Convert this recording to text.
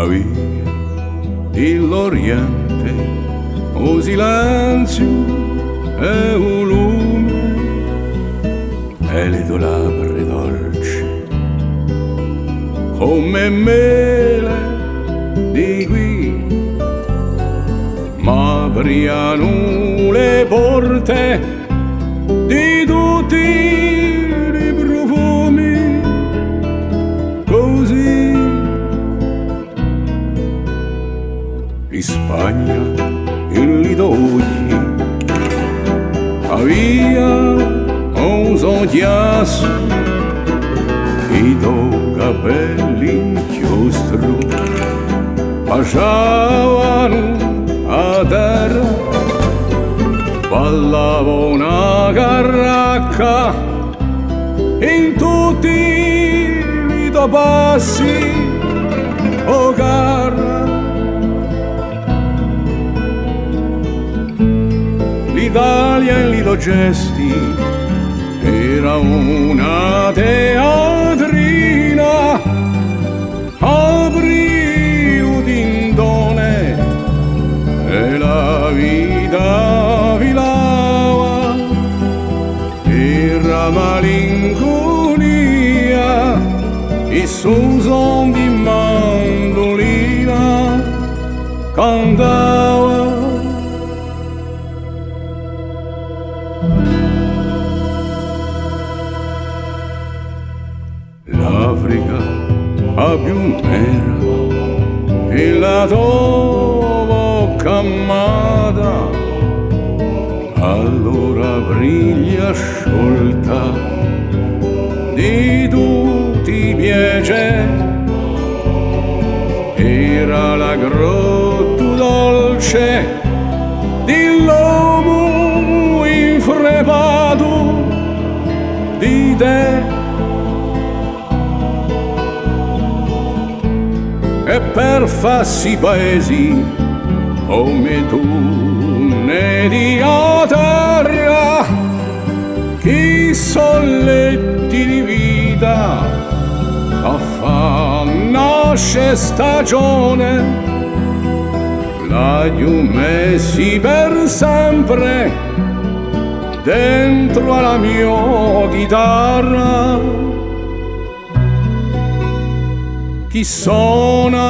via dell'Oriente, o silenzio e un lume e le tue labbra dolci come mele di qui, ma apriano le porte di tutti i profumi così. In Spagna in Lidogli avvia un soggiasso, i tuoi capelli inchiostro baciavano a terra, ballava una carracca in tutti i tuoi passi, oh cara. L'Italia in lido gesti era una teatrina, apriu tindone e la vita filava, era malinconia e su son di mandolina cantava. L'Africa a più nera e la tua bocca amata, allora briglia sciolta di tutti i piaceri, era la grotta dolce dell'uomo infrepato di te. E per farsi paesi come tu ne di a terra, chi solletti di vita a fa nasce stagione, l'hai messi per sempre dentro alla mia chitarra. Chi suona